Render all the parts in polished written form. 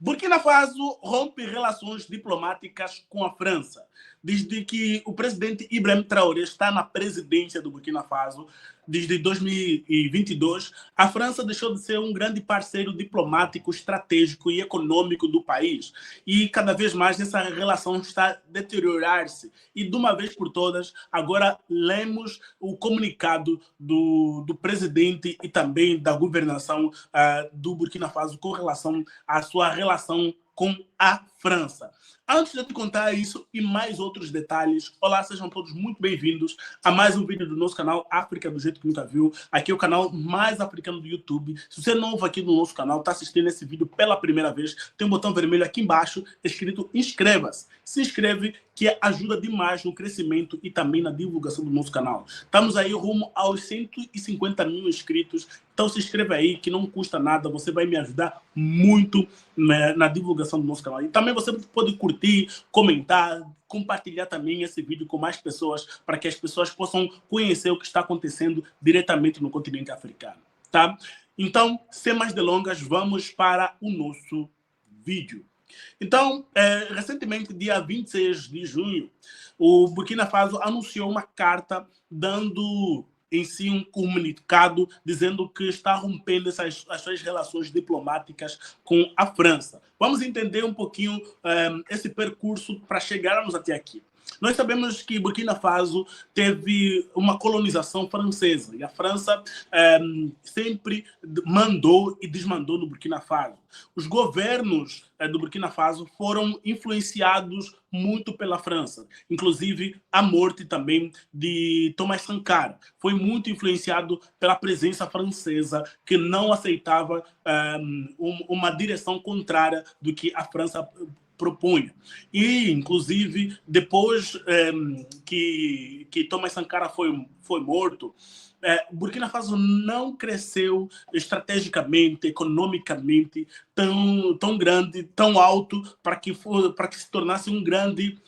Burkina Faso rompe relações diplomáticas com a França. Desde que o presidente Ibrahim Traoré está na presidência do Burkina Faso, desde 2022, a França deixou de ser um grande parceiro diplomático, estratégico e econômico do país. E cada vez mais essa relação está a deteriorar-se. E de uma vez por todas, agora lemos o comunicado do presidente e também da governação do Burkina Faso com relação à sua relação com a França. Antes de eu te contar isso e mais outros detalhes, olá, sejam todos muito bem-vindos a mais um vídeo do nosso canal África do Jeito que Nunca Viu. Aqui é o canal mais africano do YouTube. Se você é novo aqui no nosso canal, está assistindo esse vídeo pela primeira vez, tem um botão vermelho aqui embaixo escrito inscreva-se. Se inscreve, que ajuda demais no crescimento e também na divulgação do nosso canal. Estamos aí rumo aos 150 mil inscritos, então se inscreve aí, que não custa nada, você vai me ajudar muito na divulgação do nosso canal. E também você pode curtir, comentar, compartilhar também esse vídeo com mais pessoas, para que as pessoas possam conhecer o que está acontecendo diretamente no continente africano, tá? Então, sem mais delongas, vamos para o nosso vídeo. Então, recentemente, dia 26 de junho, o Burkina Faso anunciou uma carta dando em si um comunicado dizendo que está rompendo as suas relações diplomáticas com a França. Vamos entender um pouquinho esse percurso para chegarmos até aqui. Nós sabemos que Burkina Faso teve uma colonização francesa e a França sempre mandou e desmandou no Burkina Faso. Os governos do Burkina Faso foram influenciados muito pela França, inclusive a morte também de Thomas Sankara foi muito influenciado pela presença francesa, que não aceitava uma direção contrária do que a França propunha. E, inclusive, depois que Thomas Sankara foi morto, Burkina Faso não cresceu estrategicamente, economicamente, tão grande, tão alto, para que se tornasse um grande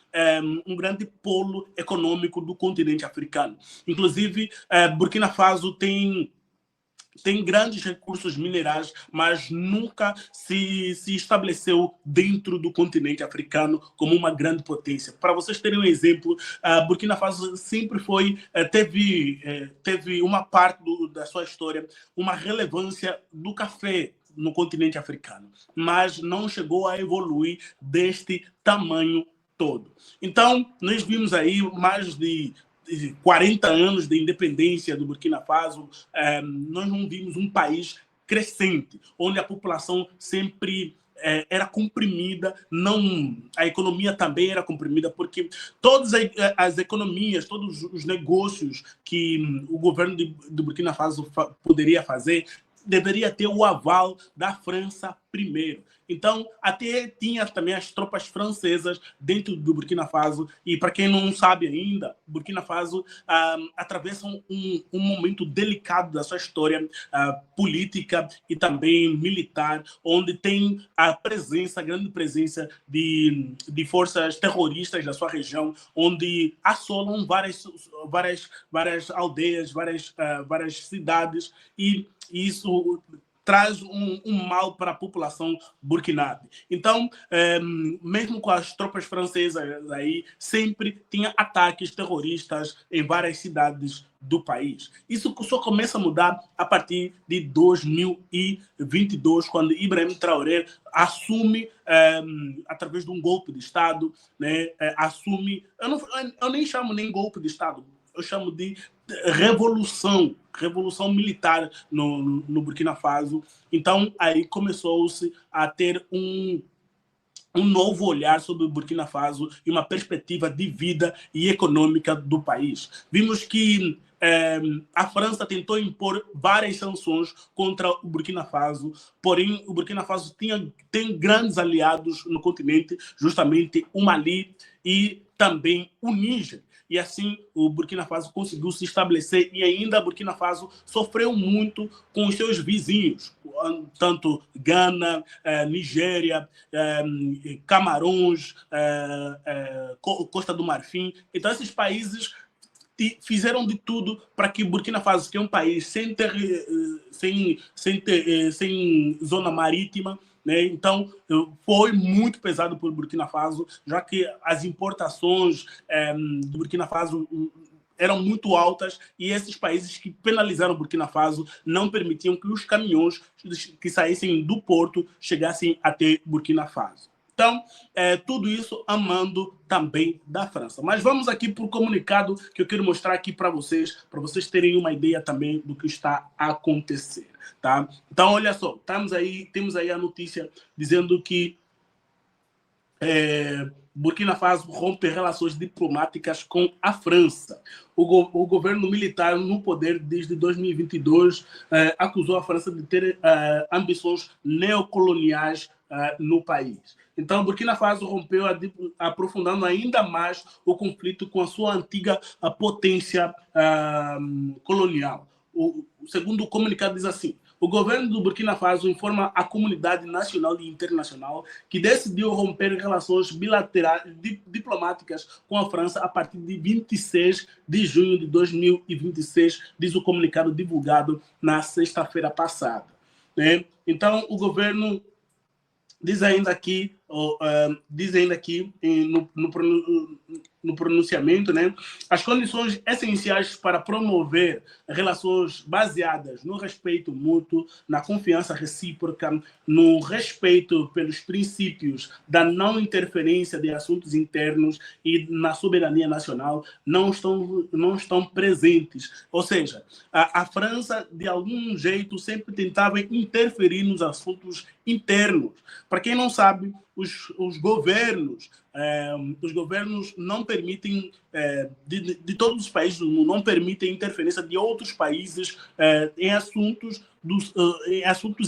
polo econômico do continente africano. Inclusive, Burkina Faso tem grandes recursos minerais, mas nunca se estabeleceu dentro do continente africano como uma grande potência. Para vocês terem um exemplo, Burkina Faso sempre teve uma parte da sua história, uma relevância do café no continente africano, mas não chegou a evoluir deste tamanho todo. Então, nós vimos aí mais de 40 anos de independência do Burkina Faso, nós não vimos um país crescente, onde a população sempre era comprimida, a economia também era comprimida, porque todas as economias, todos os negócios que o governo do Burkina Faso poderia fazer, deveria ter o aval da França primeiro. Então, até tinha também as tropas francesas dentro do Burkina Faso. E, para quem não sabe ainda, Burkina Faso atravessa um momento delicado da sua história política e também militar, onde tem a grande presença de forças terroristas da sua região, onde assolam várias aldeias, várias cidades, e isso traz um mal para a população burkinabe. Então, mesmo com as tropas francesas aí, sempre tinha ataques terroristas em várias cidades do país. Isso só começa a mudar a partir de 2022, quando Ibrahim Traoré assume, através de um golpe de Estado, né, eu nem chamo nem golpe de Estado, eu chamo de revolução militar no Burkina Faso. Então, aí começou-se a ter um novo olhar sobre o Burkina Faso e uma perspectiva de vida e econômica do país. Vimos que a França tentou impor várias sanções contra o Burkina Faso, porém o Burkina Faso tem grandes aliados no continente, justamente o Mali e também o Níger. E assim o Burkina Faso conseguiu se estabelecer, e ainda o Burkina Faso sofreu muito com os seus vizinhos, tanto Gana, Nigéria, Camarões, Costa do Marfim. Então esses países fizeram de tudo para que Burkina Faso, que é um país sem zona marítima, né? Então, foi muito pesado para o Burkina Faso, já que as importações do Burkina Faso eram muito altas e esses países que penalizaram o Burkina Faso não permitiam que os caminhões que saíssem do porto chegassem até Burkina Faso. Então, tudo isso amando também da França. Mas vamos aqui para o comunicado que eu quero mostrar aqui para vocês terem uma ideia também do que está a acontecer. Tá? Então, olha só, temos aí a notícia dizendo que Burkina Faso rompe relações diplomáticas com a França. O governo militar no poder desde 2022 acusou a França de ter ambições neocoloniais no país. Então, Burkina Faso rompeu, aprofundando ainda mais o conflito com a sua antiga potência colonial. O segundo comunicado diz assim: o governo do Burkina Faso informa a comunidade nacional e internacional que decidiu romper relações bilaterais diplomáticas com a França a partir de 26 de junho de 2026, diz o comunicado divulgado na sexta-feira passada. Né? Então, o governo diz ainda aqui no pronunciamento, né, as condições essenciais para promover relações baseadas no respeito mútuo, na confiança recíproca, no respeito pelos princípios da não interferência de assuntos internos e na soberania nacional não estão presentes. Ou seja, a França, de algum jeito, sempre tentava interferir nos assuntos internos. Para quem não sabe, os governos não permitem, de todos os países do mundo, não permitem interferência de outros países em assuntos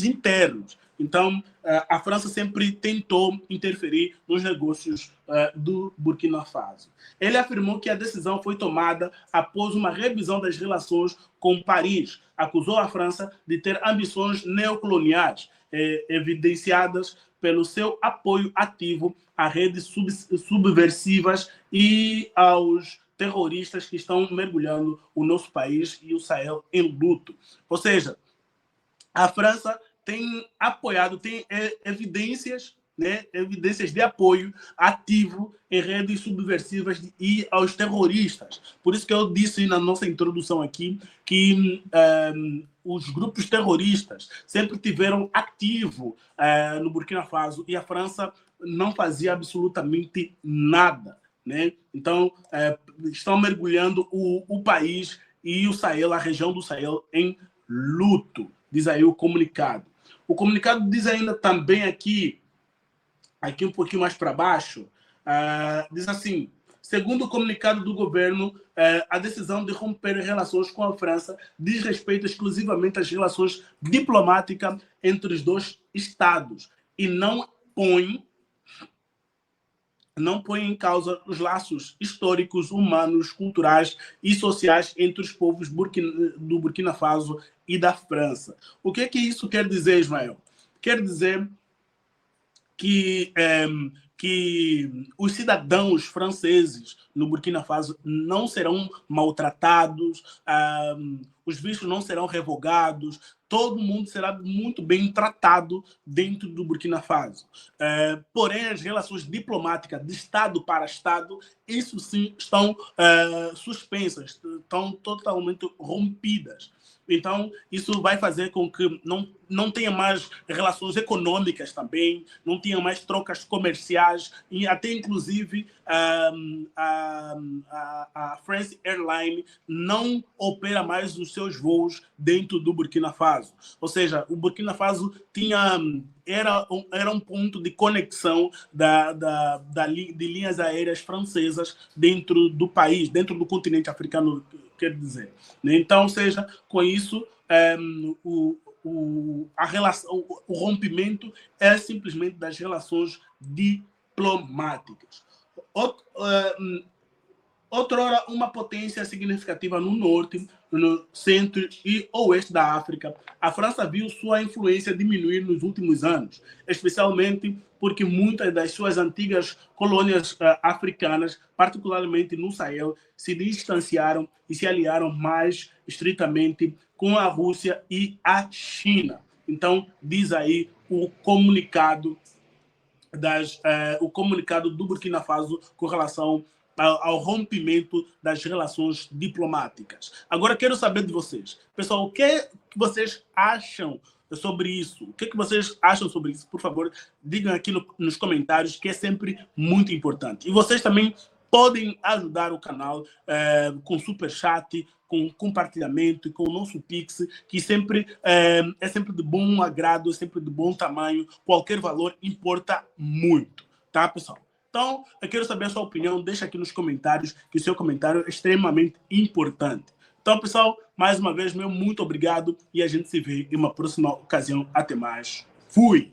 internos. Então, a França sempre tentou interferir nos negócios do Burkina Faso. Ele afirmou que a decisão foi tomada após uma revisão das relações com Paris. Acusou a França de ter ambições neocoloniais, evidenciadas pelo seu apoio ativo a redes subversivas e aos terroristas que estão mergulhando o nosso país e o Sahel em luto. Ou seja, a França tem apoiado, tem evidências, né, evidências de apoio ativo em redes subversivas e aos terroristas. Por isso que eu disse na nossa introdução aqui que os grupos terroristas sempre tiveram ativo no Burkina Faso e a França não fazia absolutamente nada. Né? Então, estão mergulhando o país e o Sahel, a região do Sahel, em luto, diz aí o comunicado. O comunicado diz ainda também aqui um pouquinho mais para baixo, diz assim: segundo o comunicado do governo, a decisão de romper relações com a França diz respeito exclusivamente às relações diplomáticas entre os dois Estados e não põe em causa os laços históricos, humanos, culturais e sociais entre os povos do Burkina Faso e da França. O que isso quer dizer, Ismael? Quer dizer que os cidadãos franceses no Burkina Faso não serão maltratados, os vistos não serão revogados, todo mundo será muito bem tratado dentro do Burkina Faso. Porém, as relações diplomáticas de Estado para Estado, isso sim, estão suspensas, estão totalmente rompidas. Então, isso vai fazer com que não tenha mais relações econômicas também, não tenha mais trocas comerciais, e até inclusive a France Airlines não opera mais os seus voos dentro do Burkina Faso. Ou seja, o Burkina Faso era um ponto de conexão de linhas aéreas francesas dentro do país, dentro do continente africano, quer dizer. Então, seja, com isso, o rompimento é simplesmente das relações diplomáticas. Outrora, uma potência significativa no norte, no centro e oeste da África, a França viu sua influência diminuir nos últimos anos, especialmente porque muitas das suas antigas colônias africanas, particularmente no Sahel, se distanciaram e se aliaram mais estritamente com a Rússia e a China. Então, diz aí o comunicado o comunicado do Burkina Faso com relação ao rompimento das relações diplomáticas. Agora, quero saber de vocês. Pessoal, o que vocês acham sobre isso? O que vocês acham sobre isso? Por favor, digam aqui nos comentários, que é sempre muito importante. E vocês também podem ajudar o canal com superchat, com compartilhamento e com o nosso Pix, que sempre é sempre de bom agrado, é sempre de bom tamanho. Qualquer valor importa muito, tá, pessoal? Então, eu quero saber a sua opinião. Deixa aqui nos comentários, que o seu comentário é extremamente importante. Então, pessoal, mais uma vez, meu muito obrigado e a gente se vê em uma próxima ocasião. Até mais. Fui!